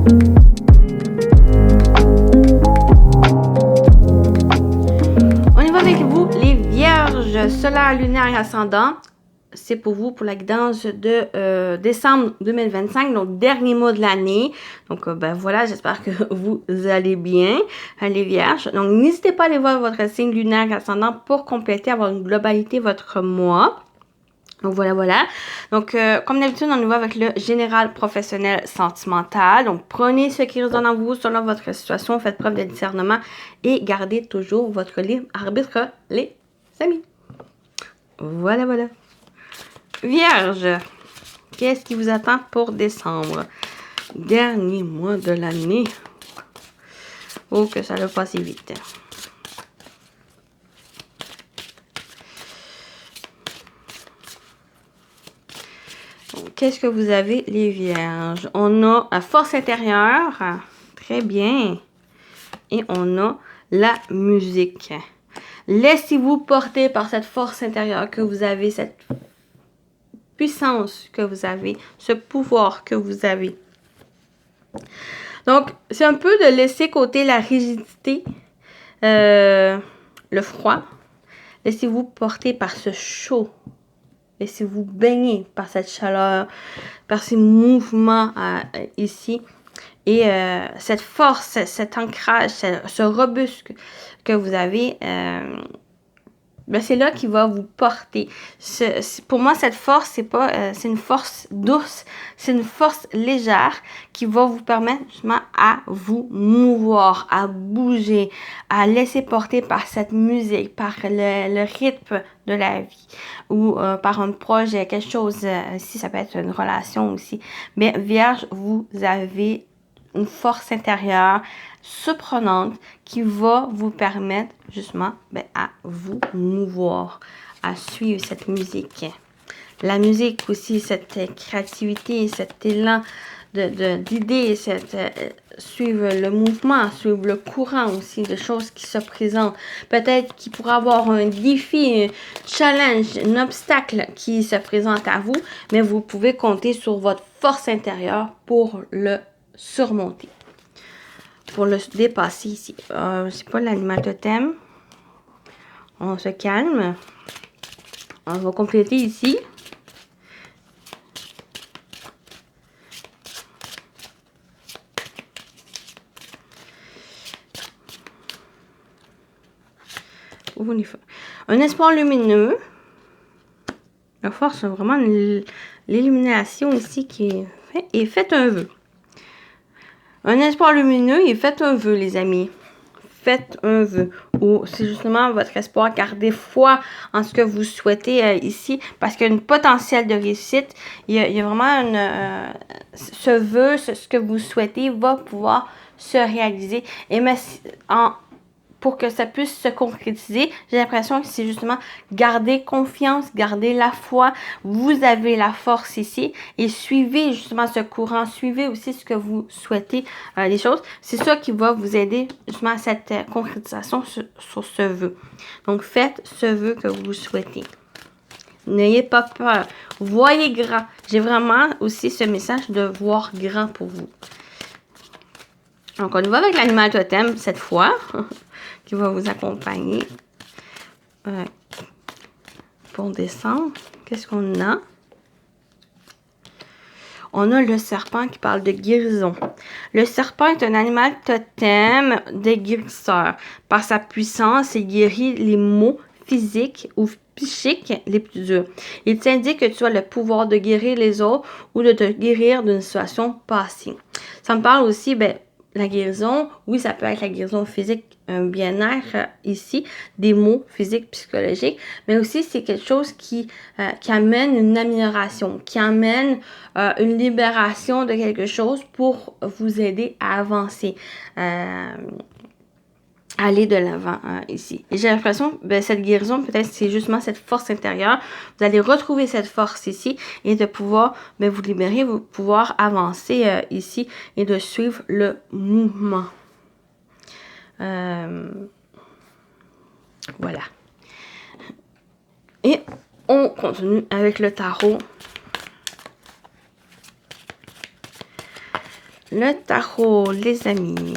On y va avec vous, les Vierges, solaire, lunaire et ascendant. C'est pour vous pour la guidance de décembre 2025, donc dernier mois de l'année. Donc, ben voilà, j'espère que vous allez bien, les Vierges. Donc, n'hésitez pas à aller voir votre signe lunaire et ascendant pour compléter, avoir une globalité votre mois. Donc, voilà. Donc, comme d'habitude, on y va avec le général professionnel sentimental. Donc, prenez ce qui résonne en vous selon votre situation, faites preuve de discernement et gardez toujours votre libre arbitre, les amis. Voilà. Vierge, qu'est-ce qui vous attend pour décembre? Dernier mois de l'année. Oh, que ça va passer vite. Qu'est-ce que vous avez, les Vierges? On a la force intérieure. Très bien. Et on a la musique. Laissez-vous porter par cette force intérieure que vous avez, cette puissance que vous avez, ce pouvoir que vous avez. Donc, c'est un peu de laisser côté la rigidité, le froid. Laissez-vous porter par ce chaud. Laissez-vous baigner par cette chaleur, par ces mouvements ici. Et cette force, cet ancrage, ce robuste que vous avez, ben c'est là qui va vous porter. Pour moi, cette force, c'est une force douce, c'est une force légère qui va vous permettre justement à vous mouvoir, à bouger, à laisser porter par cette musique, par le rythme de la vie ou par un projet, quelque chose, si ça peut être une relation aussi. Mais Vierge, vous avez une force intérieure surprenante qui va vous permettre justement à vous mouvoir, à suivre cette musique. La musique aussi, cette créativité, cet élan d'idées, suivre le mouvement, suivre le courant aussi de choses qui se présentent. Peut-être qu'il pourra avoir un défi, un challenge, un obstacle qui se présente à vous, mais vous pouvez compter sur votre force intérieure pour le surmonter, pour le dépasser ici. C'est pas l'animal totem. On se calme. On va compléter ici. Un espoir lumineux. La force, vraiment l'illumination ici qui est fait. Et faites un vœu. Un espoir lumineux et faites un vœu, les amis. Faites un vœu. Ou c'est justement votre espoir. Gardez foi en ce que vous souhaitez ici. Parce qu'il y a une potentiel de réussite. Il y a vraiment ce vœu, ce que vous souhaitez va pouvoir se réaliser. Et mais pour que ça puisse se concrétiser, j'ai l'impression que c'est justement garder confiance, garder la foi. Vous avez la force ici et suivez justement ce courant, suivez aussi ce que vous souhaitez, les choses. C'est ça qui va vous aider justement à cette concrétisation sur ce vœu. Donc, faites ce vœu que vous souhaitez. N'ayez pas peur. Voyez grand. J'ai vraiment aussi ce message de voir grand pour vous. Donc, on y va avec l'animal totem cette fois. Qui va vous accompagner pour décembre. Qu'est-ce qu'on a? On a le serpent qui parle de guérison. Le serpent est un animal totem de guérisseur. Par sa puissance, il guérit les maux physiques ou psychiques les plus durs. Il t'indique que tu as le pouvoir de guérir les autres ou de te guérir d'une situation passée. Ça me parle aussi, la guérison, oui, ça peut être la guérison physique, un bien-être ici, des maux physiques, psychologiques, mais aussi c'est quelque chose qui amène une amélioration, qui amène une libération de quelque chose pour vous aider à avancer, aller de l'avant ici. Et j'ai l'impression que cette guérison, peut-être c'est justement cette force intérieure. Vous allez retrouver cette force ici et de pouvoir vous libérer, vous pouvoir avancer ici et de suivre le mouvement. Voilà. Et on continue avec le tarot. Le tarot, les amis.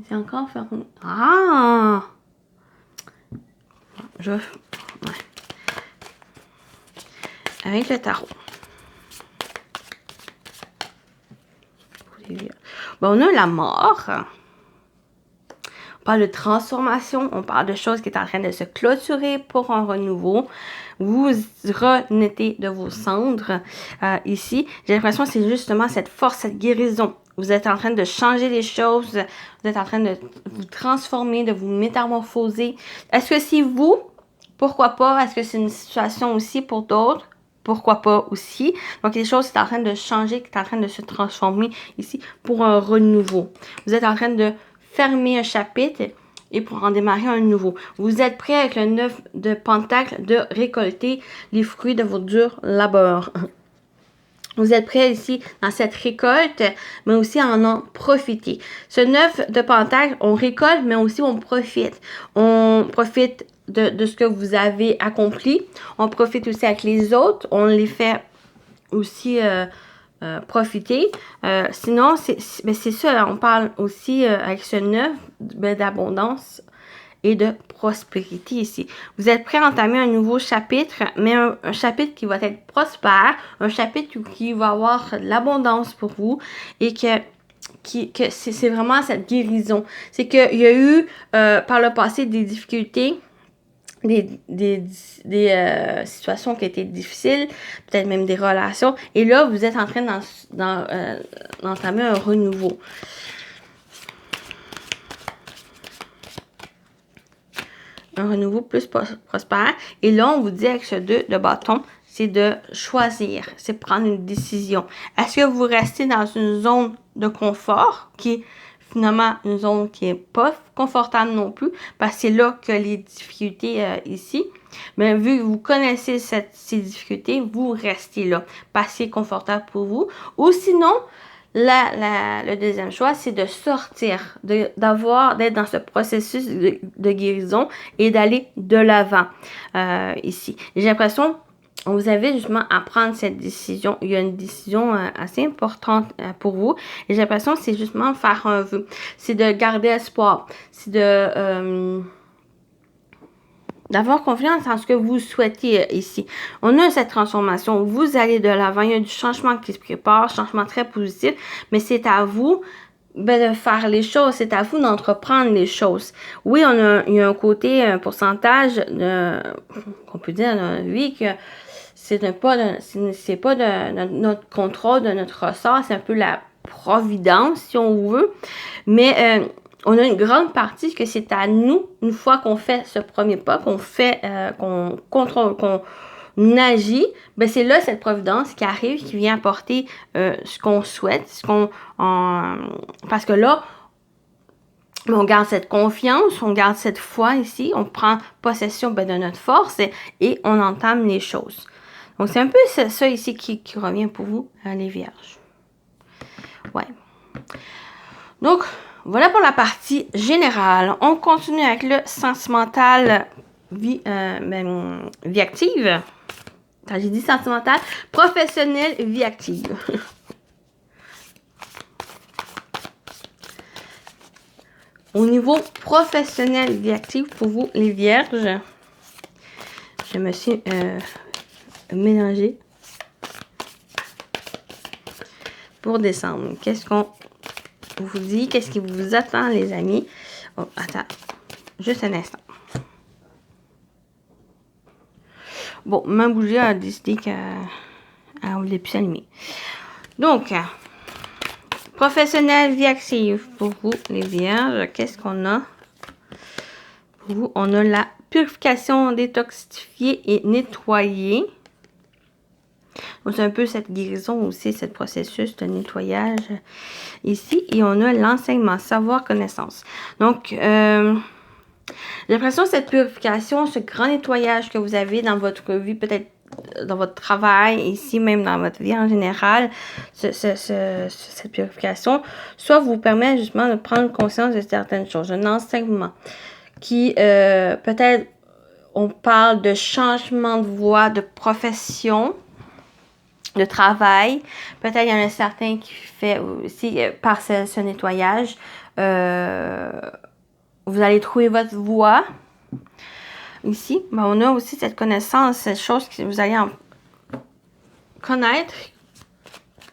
C'est encore fermé. Ah! Ouais. Avec le tarot. Bon, on a la mort. On parle de transformation. On parle de choses qui sont en train de se clôturer pour un renouveau. Vous renaissez de vos cendres ici. J'ai l'impression que c'est justement cette force, cette guérison. Vous êtes en train de changer les choses. Vous êtes en train de vous transformer, de vous métamorphoser. Est-ce que c'est vous? Pourquoi pas? Est-ce que c'est une situation aussi pour d'autres? Pourquoi pas aussi? Donc, les choses sont en train de changer, qui sont en train de se transformer ici pour un renouveau. Vous êtes en train de fermer un chapitre et pour en démarrer un nouveau. Vous êtes prêt avec le 9 de Pentacle de récolter les fruits de vos durs labeurs. Vous êtes prêt ici dans cette récolte, mais aussi à en profiter. Ce 9 de Pentacle, on récolte, mais aussi on profite. On profite de ce que vous avez accompli. On profite aussi avec les autres. On les fait aussi profiter. Sinon, c'est ça. On parle aussi avec ce 9 d'abondance et de prospérité ici. Vous êtes prêt à entamer un nouveau chapitre, mais un chapitre qui va être prospère, un chapitre qui va avoir de l'abondance pour vous et que c'est vraiment cette guérison. C'est qu'il y a eu par le passé des difficultés, des situations qui étaient difficiles, peut-être même des relations, et là, vous êtes en train d'entamer un renouveau. Un renouveau plus prospère. Et là, on vous dit avec ce 2 de bâton, c'est de choisir, c'est prendre une décision. Est-ce que vous restez dans une zone de confort qui est finalement une zone qui n'est pas confortable non plus, parce que c'est là que les difficultés ici. Mais vu que vous connaissez ces difficultés, vous restez là, parce que c'est confortable pour vous. Ou sinon, le deuxième choix, c'est de sortir, d'être dans ce processus de guérison et d'aller de l'avant ici. J'ai l'impression que vous avez justement à prendre cette décision. Il y a une décision assez importante pour vous. Et j'ai l'impression que c'est justement faire un vœu. C'est de garder espoir. C'est d'avoir confiance en ce que vous souhaitez ici. On a cette transformation. Vous allez de l'avant. Il y a du changement qui se prépare, changement très positif, mais c'est à vous de faire les choses. C'est à vous d'entreprendre les choses. Oui, il y a un côté, un pourcentage, qu'on peut dire dans la vie que c'est pas de notre contrôle, de notre ressort. C'est un peu la providence, si on veut. Mais on a une grande partie que c'est à nous, une fois qu'on fait ce premier pas, qu'on contrôle, qu'on agit, ben c'est là cette providence qui arrive, qui vient apporter ce qu'on souhaite, parce que là, on garde cette confiance, on garde cette foi ici, on prend possession de notre force et on entame les choses. Donc, c'est un peu ça ici qui revient pour vous, les vierges. Ouais. Donc, voilà pour la partie générale. On continue avec le sentimental vie active. Quand j'ai dit sentimental, professionnel, vie active. Au niveau professionnel, vie active pour vous, les vierges, je me suis mélangée pour décembre. Qu'est-ce qu'on vous dit? Qu'est-ce qui vous attend, les amis? Oh, attends, juste un instant. Bon, ma bougie a décidé qu'elle ne voulait plus s'allumer. Donc, professionnel, vie active pour vous, les vierges. Qu'est-ce qu'on a? Pour vous, on a la purification, détoxifier et nettoyer. Donc, c'est un peu cette guérison aussi, ce processus de nettoyage ici. Et on a l'enseignement, savoir, connaissance. Donc, j'ai l'impression que cette purification, ce grand nettoyage que vous avez dans votre vie, peut-être dans votre travail, ici même dans votre vie en général, cette purification, soit vous permet justement de prendre conscience de certaines choses. Un enseignement qui, peut-être, on parle de changement de voie, de profession. de travail. Peut-être il y en a certains qui fait aussi par ce nettoyage. Vous allez trouver votre voie. Ici, ben, on a aussi cette connaissance, cette chose que vous allez en connaître,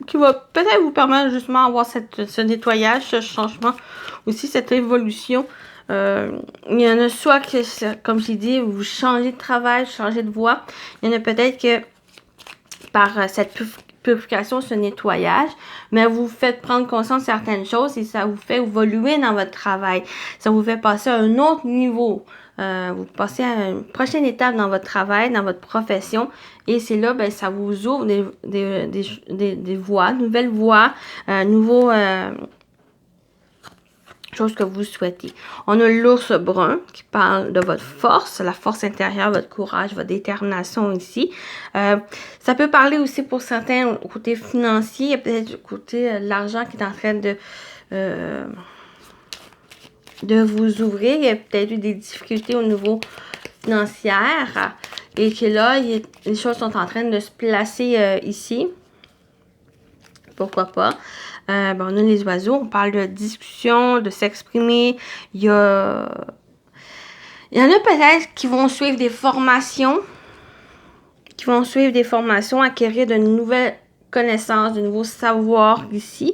qui va peut-être vous permettre justement d'avoir ce nettoyage, ce changement, aussi cette évolution. Il y en a soit que, comme j'ai dit, vous changez de travail, changez de voie. Il y en a peut-être que par cette purification, ce nettoyage, mais vous faites prendre conscience de certaines choses et ça vous fait évoluer dans votre travail. Ça vous fait passer à un autre niveau. Vous passez à une prochaine étape dans votre travail, dans votre profession. Et c'est là, ben, ça vous ouvre des voies, nouvelles voies, nouveaux choses que vous souhaitez. On a l'ours brun qui parle de votre force, la force intérieure, votre courage, votre détermination ici. Ça peut parler aussi pour certains au côté financier, il y a peut-être du côté de l'argent qui est en train de vous ouvrir. Il y a peut-être eu des difficultés au niveau financier et que là, les choses sont en train de se placer ici. Pourquoi pas. Ben, on a les oiseaux, on parle de discussion, de s'exprimer. Il y en a peut-être qui vont suivre des formations, acquérir de nouvelles connaissances, de nouveaux savoirs ici,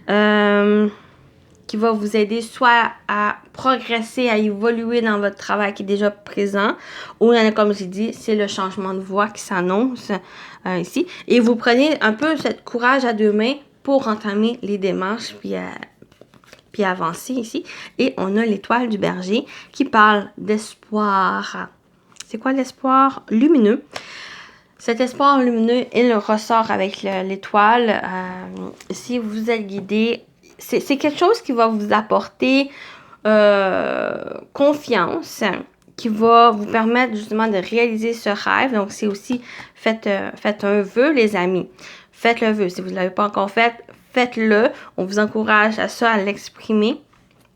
qui va vous aider soit à progresser, à évoluer dans votre travail qui est déjà présent, ou il y en a, comme j'ai dit, c'est le changement de voie qui s'annonce ici. Et vous prenez un peu ce courage à deux mains pour entamer les démarches, puis avancer ici. Et on a l'étoile du berger qui parle d'espoir. C'est quoi l'espoir? Lumineux. Cet espoir lumineux, il ressort avec l'étoile. Si vous êtes guidé, c'est quelque chose qui va vous apporter confiance, qui va vous permettre justement de réaliser ce rêve. Donc, c'est aussi, faites un vœu, les amis. Faites le vœu. Si vous ne l'avez pas encore fait, faites-le. On vous encourage à ça, à l'exprimer.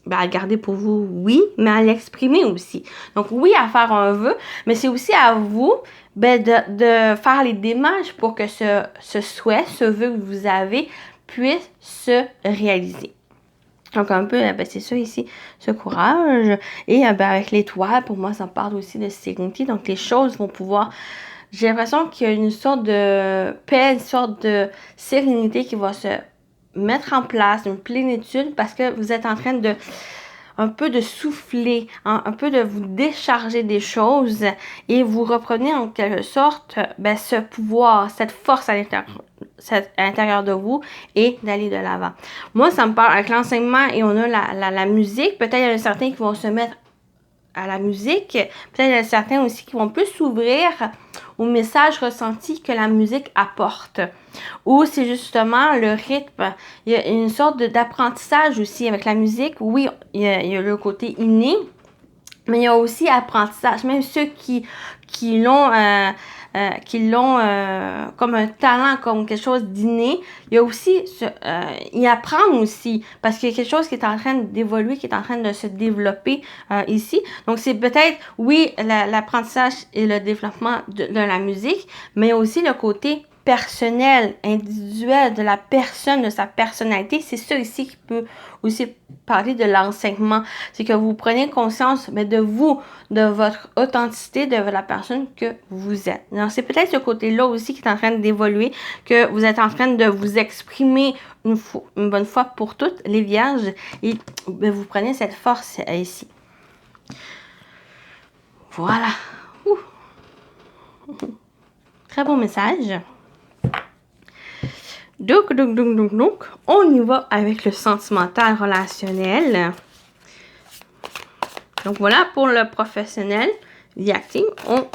Ben, à le garder pour vous, oui, mais à l'exprimer aussi. Donc, oui, à faire un vœu, mais c'est aussi à vous ben, de faire les démarches pour que ce souhait, ce vœu que vous avez, puisse se réaliser. Donc, un peu, ben, c'est ça ici, ce courage. Et ben, avec l'étoile, pour moi, ça parle aussi de sérénité. Donc, les choses vont pouvoir... J'ai l'impression qu'il y a une sorte de paix, une sorte de sérénité qui va se mettre en place, une plénitude, parce que vous êtes en train de un peu de souffler, un peu de vous décharger des choses et vous reprenez en quelque sorte ben, ce pouvoir, cette force à l'intérieur de vous et d'aller de l'avant. Moi, ça me parle avec l'enseignement et on a la musique. Peut-être il y en a certains qui vont se mettre à la musique. Peut-être il y en a certains aussi qui vont plus s'ouvrir au message ressenti que la musique apporte. Ou c'est justement le rythme. Il y a une sorte d'apprentissage aussi avec la musique. Oui, il y a le côté inné, mais il y a aussi apprentissage. Même ceux qui l'ont comme un talent, comme quelque chose d'inné, il y a aussi y apprendre aussi, parce qu'il y a quelque chose qui est en train d'évoluer, qui est en train de se développer ici. Donc, c'est peut-être, oui, l'apprentissage et le développement de la musique, mais aussi le côté personnel, individuel de la personne, de sa personnalité. C'est ça ici qui peut aussi parler de l'enseignement. C'est que vous prenez conscience mais de vous, de votre authenticité, de la personne que vous êtes. Donc, c'est peut-être ce côté-là aussi qui est en train d'évoluer, que vous êtes en train de vous exprimer une bonne fois pour toutes, les vierges, et ben, vous prenez cette force ici. Voilà. Très bon message. Donc, on y va avec le sentimental relationnel. Donc, voilà pour le professionnel, the acting. On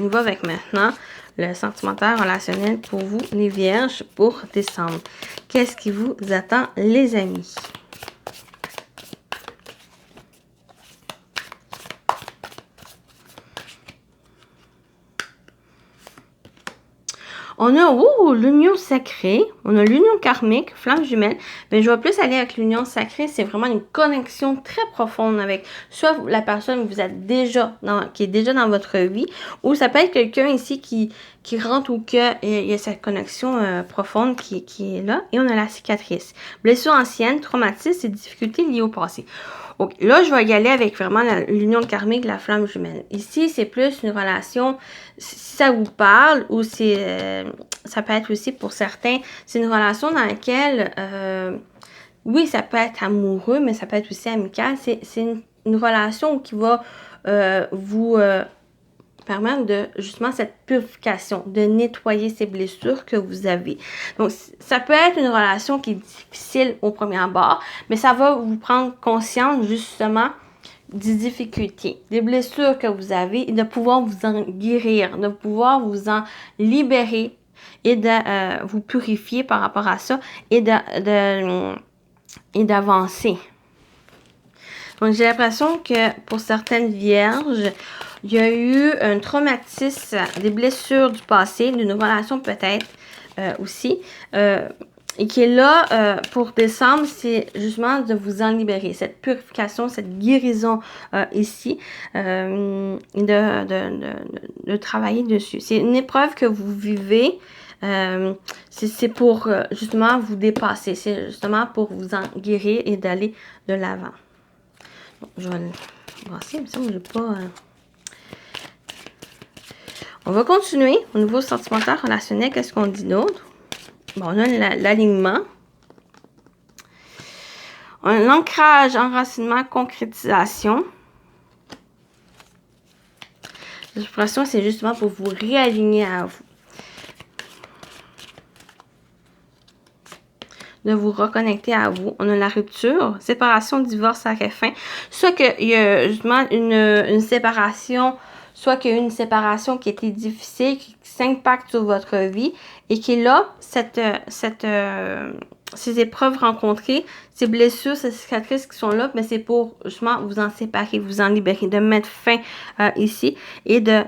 y va avec maintenant le sentimental relationnel pour vous, les vierges, pour décembre. Qu'est-ce qui vous attend, les amis? On a l'union sacrée, on a l'union karmique, flamme jumelle, mais je vais plus aller avec l'union sacrée, c'est vraiment une connexion très profonde avec soit la personne que vous êtes qui est déjà dans votre vie, ou ça peut être quelqu'un ici qui rentre ou qu'il y a cette connexion profonde qui est là, et on a la cicatrice. Blessure ancienne, traumatisme et difficultés liées au passé. Okay. Là, je vais y aller avec vraiment l'union karmique, la flamme jumelle. Ici, c'est plus une relation, si ça vous parle, ou ça peut être aussi pour certains, c'est une relation dans laquelle, oui, ça peut être amoureux, mais ça peut être aussi amical. C'est une relation qui va vous permettre de, justement, cette purification, de nettoyer ces blessures que vous avez. Donc, ça peut être une relation qui est difficile au premier abord, mais ça va vous prendre conscience, justement, des difficultés, des blessures que vous avez et de pouvoir vous en guérir, de pouvoir vous en libérer et de vous purifier par rapport à ça et d'avancer. Donc, j'ai l'impression que pour certaines vierges, il y a eu un traumatisme, des blessures du passé, d'une relation peut-être aussi, et qui est là pour décembre, c'est justement de vous en libérer, cette purification, cette guérison ici, et de travailler dessus. C'est une épreuve que vous vivez. C'est pour justement vous dépasser, c'est justement pour vous en guérir et d'aller de l'avant. Bon, je vais le brasser, mais ça, je n'ai pas... On va continuer au niveau sentimental, relationnel. Qu'est-ce qu'on dit d'autre? Bon, on a l'alignement. On a l'ancrage, enracinement, concrétisation. L'expression, c'est justement pour vous réaligner à vous. De vous reconnecter à vous. On a la rupture, séparation, divorce, arrêt fin. Soit qu'il y a justement une séparation, soit qu'il y a une séparation qui était difficile, qui s'impacte sur votre vie et qui est là, ces épreuves rencontrées, ces blessures, ces cicatrices qui sont là, mais c'est pour justement vous en séparer, vous en libérer, de mettre fin ici et de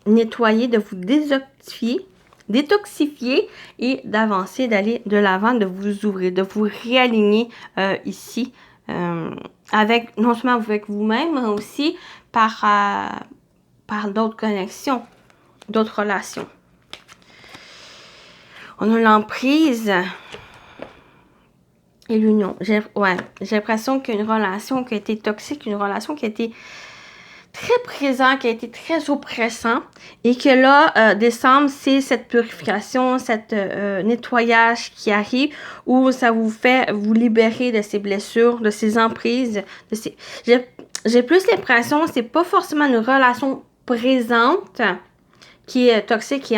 nettoyer, de vous détoxifier et d'avancer, d'aller de l'avant, de vous ouvrir, de vous réaligner ici avec, non seulement avec vous-même, mais aussi par d'autres connexions, d'autres relations. On a l'emprise et l'union. J'ai l'impression qu'une relation qui a été toxique, une relation qui a été très présent, qui a été très oppressant et que là, décembre, c'est cette purification, cette nettoyage qui arrive où ça vous fait vous libérer de ces blessures, de ces emprises. J'ai plus l'impression que c'est pas forcément une relation présente qui est toxique,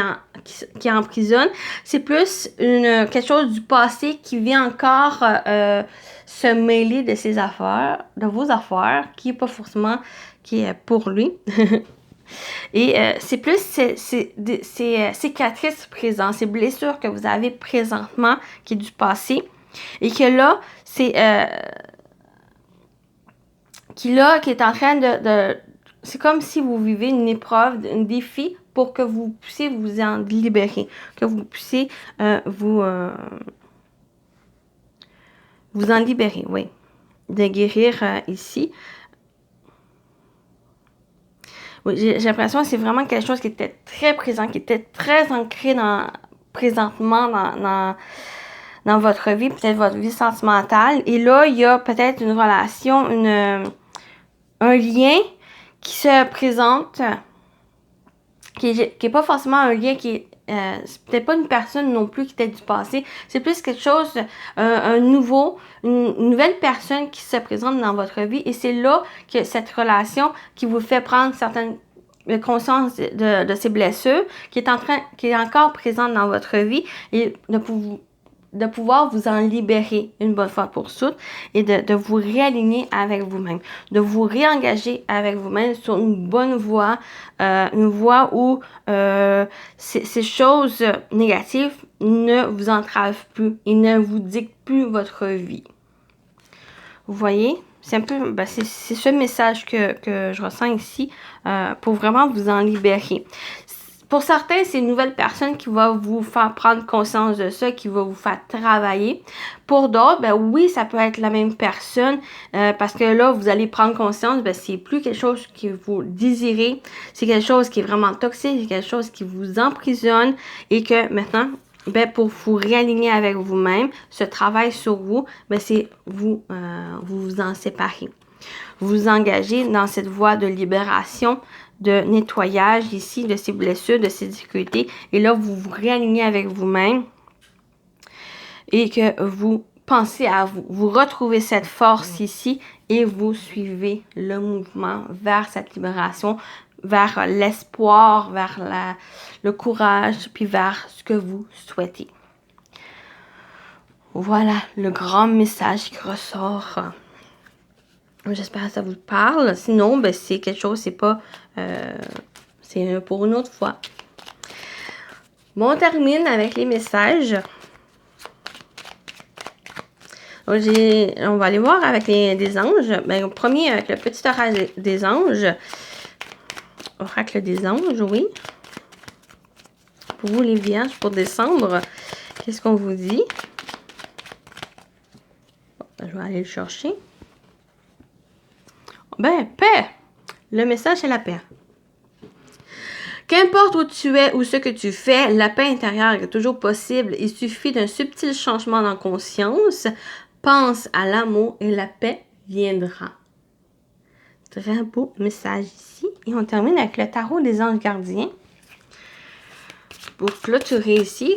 qui emprisonne. C'est plus quelque chose du passé qui vient encore se mêler de ses affaires, de vos affaires, qui est pas forcément qui est pour lui. Et c'est plus ces cicatrices présentes, ces blessures que vous avez présentement, qui est du passé, et que là, qui est en train de c'est comme si vous vivez une épreuve, un défi pour que vous puissiez vous en libérer, que vous puissiez vous en libérer, oui, de guérir ici. Oui, j'ai l'impression que c'est vraiment quelque chose qui était très présent, qui était très ancré présentement dans votre vie, peut-être votre vie sentimentale. Et là, il y a peut-être une relation, un lien qui se présente, qui est pas forcément un lien qui est c'est peut-être pas une personne non plus qui était du passé, c'est plus quelque chose, une nouvelle personne qui se présente dans votre vie et c'est là que cette relation qui vous fait prendre certaines conscience de ces blessures, qui est encore présente dans votre vie et de pouvoir vous en libérer une bonne fois pour toutes et de vous réaligner avec vous-même, de vous réengager avec vous-même sur une bonne voie, une voie où ces choses négatives ne vous entravent plus et ne vous dictent plus votre vie. Vous voyez? C'est un peu, c'est ce message que je ressens ici pour vraiment vous en libérer. pour certains, c'est une nouvelle personne qui va vous faire prendre conscience de ça, qui va vous faire travailler. Pour d'autres, ben oui, ça peut être la même personne, parce que là, vous allez prendre conscience, ben c'est plus quelque chose que vous désirez, c'est quelque chose qui est vraiment toxique, c'est quelque chose qui vous emprisonne et que maintenant, ben pour vous réaligner avec vous-même, ce travail sur vous, ben c'est vous vous en séparer. Vous vous engagez dans cette voie de libération, de nettoyage ici, de ces blessures, de ces difficultés. Et là, vous vous réalignez avec vous-même et que vous pensez à vous. Vous retrouvez cette force ici et vous suivez le mouvement vers cette libération, vers l'espoir, vers le courage, puis vers ce que vous souhaitez. Voilà le grand message qui ressort. J'espère que ça vous parle. Sinon, ben, c'est quelque chose, c'est pas... c'est pour une autre fois. Bon, on termine avec les messages. Donc, on va aller voir avec des anges. Ben, premier, avec le petit orage des anges. Oracle des anges, oui. Pour vous, les vierges, pour décembre, qu'est-ce qu'on vous dit? Je vais aller le chercher. Ben, paix! Le message, c'est la paix. Qu'importe où tu es ou ce que tu fais, la paix intérieure est toujours possible. Il suffit d'un subtil changement dans conscience. Pense à l'amour et la paix viendra. Très beau message ici. Et on termine avec le tarot des anges gardiens. Pour clôturer ici.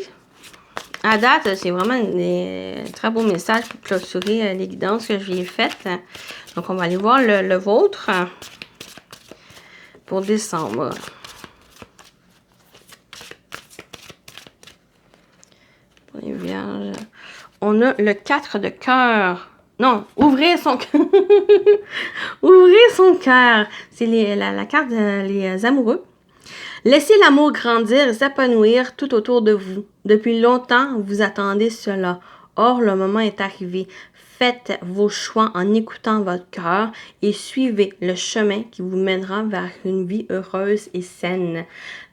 À date, c'est vraiment un très beau message pour clôturer les guidances que je lui ai faites. Donc, on va aller voir le vôtre pour décembre. Pour les vierges. On a le 4 de cœur. Non, ouvrir son cœur. Ouvrir son cœur. C'est la carte des amoureux. Laissez l'amour grandir et s'épanouir tout autour de vous. Depuis longtemps, vous attendez cela. Or, le moment est arrivé. Faites vos choix en écoutant votre cœur et suivez le chemin qui vous mènera vers une vie heureuse et saine.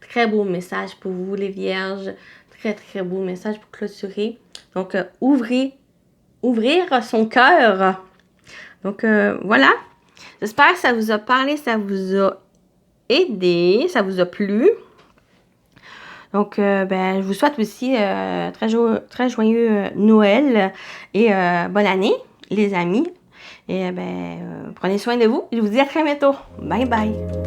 Très beau message pour vous, les vierges. Très, très beau message pour clôturer. Donc, ouvrir son cœur. Donc, voilà. J'espère que ça vous a parlé, ça vous a aidé, ça vous a plu. Donc, ben, je vous souhaite aussi très joyeux Noël et bonne année, les amis. Et ben, prenez soin de vous. Je vous dis à très bientôt. Bye bye.